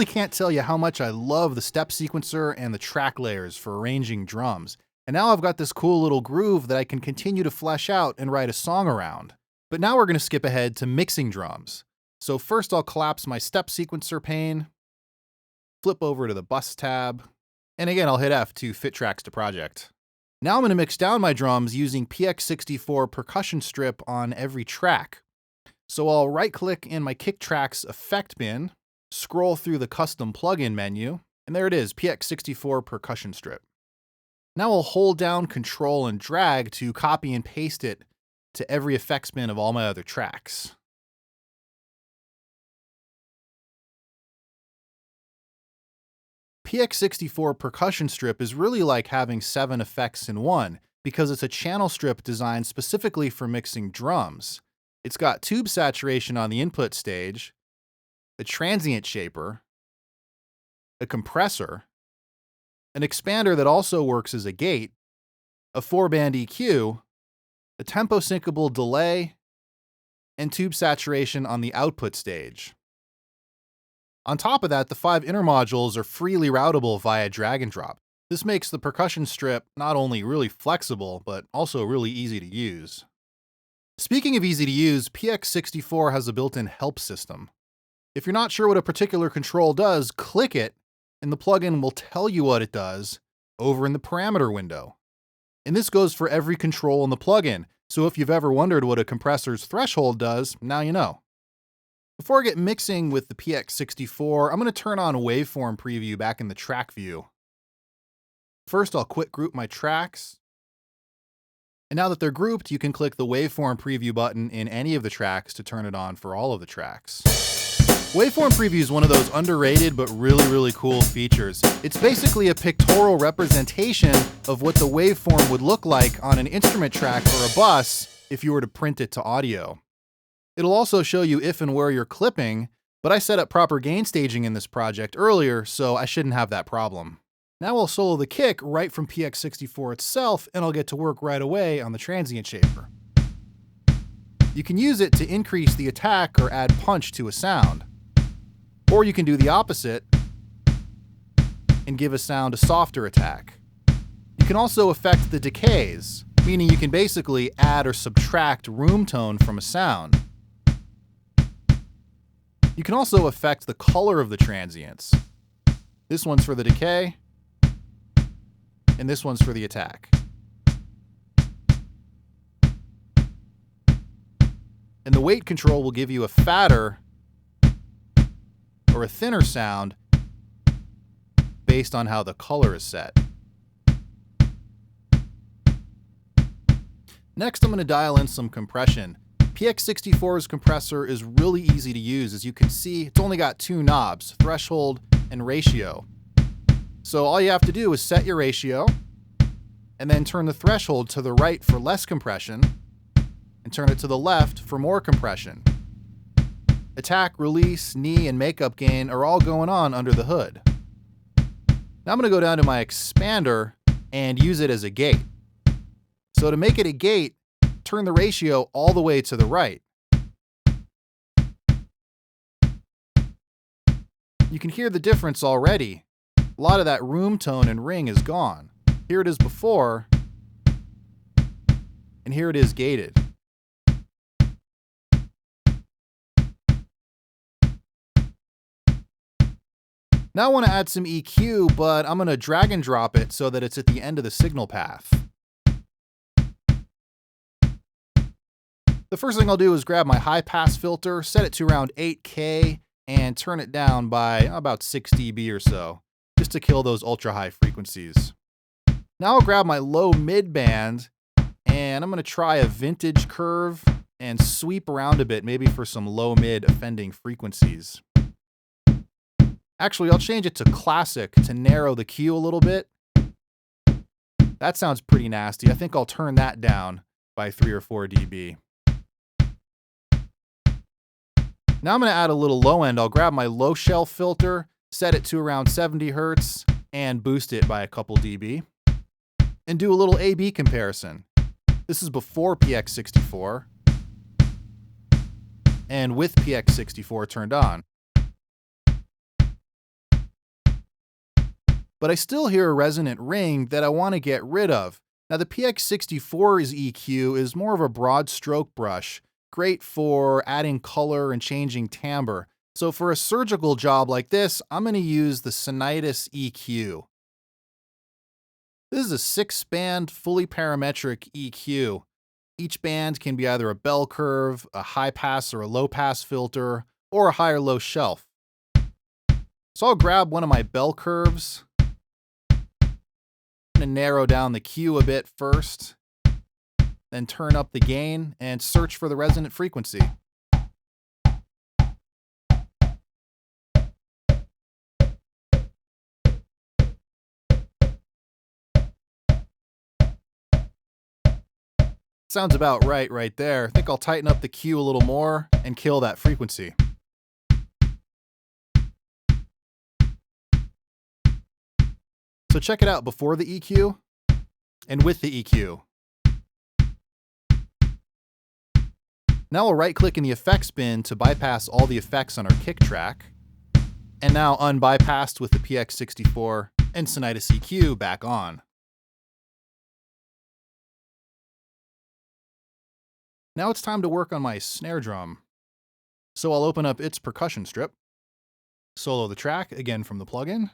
really can't tell you how much I love the step sequencer and the track layers for arranging drums. And now I've got this cool little groove that I can continue to flesh out and write a song around. But now we're going to skip ahead to mixing drums. So first I'll collapse my step sequencer pane, flip over to the bus tab, and again I'll hit F to fit tracks to project. Now I'm going to mix down my drums using PX-64 Percussion Strip on every track. So I'll right-click in my Kick Tracks effect bin, scroll through the custom plugin menu, and there it is, PX-64 Percussion Strip. Now I'll hold down Control and drag to copy and paste it to every effects bin of all my other tracks. PX-64 Percussion Strip is really like having 7 effects in one because it's a channel strip designed specifically for mixing drums. It's got tube saturation on the input stage, a transient shaper, a compressor, an expander that also works as a gate, a 4-band EQ, a tempo syncable delay, and tube saturation on the output stage. On top of that, the 5 inner modules are freely routable via drag and drop. This makes the percussion strip not only really flexible, but also really easy to use. Speaking of easy to use, PX-64 has a built-in help system. If you're not sure what a particular control does, click it, and the plugin will tell you what it does over in the parameter window. And this goes for every control in the plugin, so if you've ever wondered what a compressor's threshold does, now you know. Before I get mixing with the PX-64, I'm going to turn on waveform preview back in the track view. First, I'll quick group my tracks. And now that they're grouped, you can click the waveform preview button in any of the tracks to turn it on for all of the tracks. Waveform preview is one of those underrated but really cool features. It's basically a pictorial representation of what the waveform would look like on an instrument track or a bus if you were to print it to audio. It'll also show you if and where you're clipping, but I set up proper gain staging in this project earlier, so I shouldn't have that problem. Now I'll solo the kick right from PX-64 itself, and I'll get to work right away on the transient shaper. You can use it to increase the attack or add punch to a sound. Or you can do the opposite and give a sound a softer attack. You can also affect the decays, meaning you can basically add or subtract room tone from a sound. You can also affect the color of the transients. This one's for the decay, and this one's for the attack. And the weight control will give you a fatter or a thinner sound based on how the color is set. Next, I'm going to dial in some compression. PX-64's compressor is really easy to use. As you can see, it's only got 2 knobs, threshold and ratio. So all you have to do is set your ratio, and then turn the threshold to the right for less compression, and turn it to the left for more compression. Attack, release, knee, and makeup gain are all going on under the hood. Now I'm going to go down to my expander and use it as a gate. So to make it a gate, turn the ratio all the way to the right. You can hear the difference already. A lot of that room tone and ring is gone. Here it is before, and here it is gated. Now I want to add some EQ, but I'm going to drag and drop it so that it's at the end of the signal path. The first thing I'll do is grab my high pass filter, set it to around 8K, and turn it down by about 6 dB or so, just to kill those ultra high frequencies. Now I'll grab my low mid band, and I'm going to try a vintage curve and sweep around a bit, maybe for some low mid offending frequencies. Actually, I'll change it to classic to narrow the Q a little bit. That sounds pretty nasty. I think I'll turn that down by 3 or 4 dB. Now I'm going to add a little low end. I'll grab my low shelf filter, set it to around 70 Hertz, and boost it by a couple dB. And do a little A-B comparison. This is before PX-64, and with PX-64 turned on. but I still hear a resonant ring that I want to get rid of. Now the PX-64's EQ is more of a broad stroke brush, great for adding color and changing timbre. So for a surgical job like this, I'm going to use the Sonitus EQ. This is a 6-band, fully parametric EQ. Each band can be either a bell curve, a high pass or a low pass filter, or a high or low shelf. So I'll grab one of my bell curves. I'm going to narrow down the Q a bit first, then turn up the gain and search for the resonant frequency. Sounds about right there. I think I'll tighten up the Q a little more and kill that frequency. So check it out before the EQ and with the EQ. Now I'll right-click in the effects bin to bypass all the effects on our kick track. And now unbypassed with the PX-64 and Sonitus EQ back on. Now it's time to work on my snare drum. So I'll open up its percussion strip, solo the track, again from the plugin,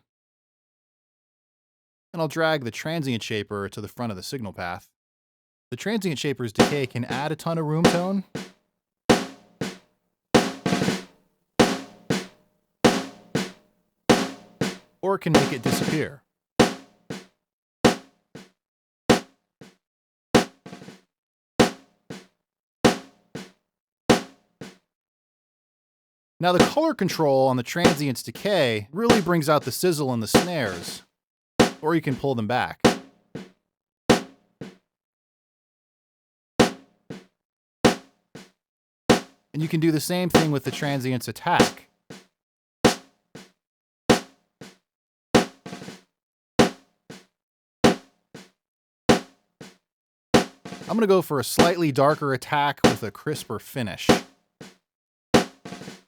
and I'll drag the transient shaper to the front of the signal path. The transient shaper's decay can add a ton of room tone, or it can make it disappear. Now the color control on the transient's decay really brings out the sizzle in the snares, or you can pull them back. And you can do the same thing with the transient's attack. I'm going to go for a slightly darker attack with a crisper finish.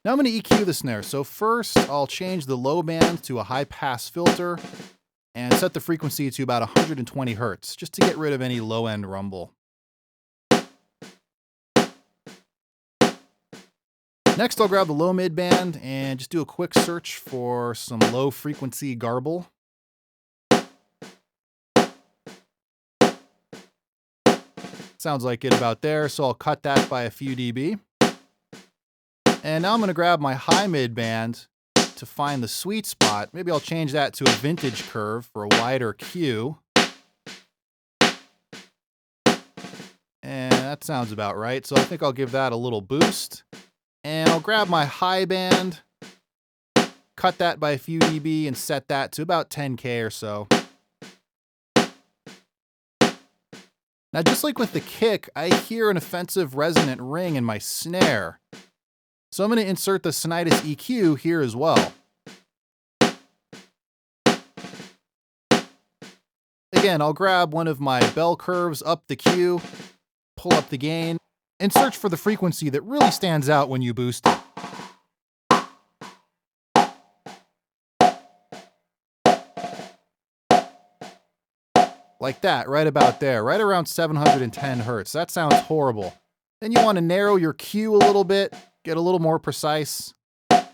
Now I'm going to EQ the snare. So first I'll change the low band to a high pass filter and set the frequency to about 120 Hertz just to get rid of any low end rumble. Next I'll grab the low mid band and just do a quick search for some low frequency garble. Sounds like it about there, so I'll cut that by a few dB. And now I'm going to grab my high mid band to find the sweet spot. Maybe I'll change that to a vintage curve for a wider Q. And that sounds about right. So I think I'll give that a little boost. And I'll grab my high band, cut that by a few dB, and set that to about 10K or so. Now, just like with the kick, I hear an offensive resonant ring in my snare. So I'm going to insert the Sonitus EQ here as well. Again, I'll grab one of my bell curves up the Q, pull up the gain, and search for the frequency that really stands out when you boost it. Like that, right about there, right around 710 Hertz. That sounds horrible. Then you want to narrow your Q a little bit, get a little more precise.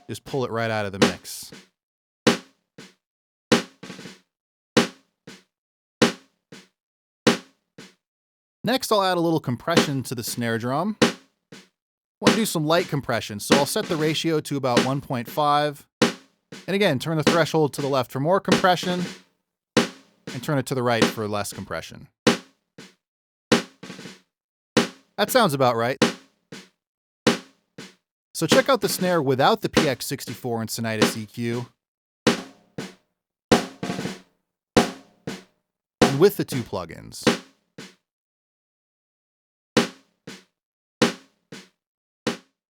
Just pull it right out of the mix. Next, I'll add a little compression to the snare drum. I want to do some light compression, so I'll set the ratio to about 1.5. And again, turn the threshold to the left for more compression, and turn it to the right for less compression. That sounds about right. So check out the snare without the PX-64 and Sonitus EQ, and with the two plugins.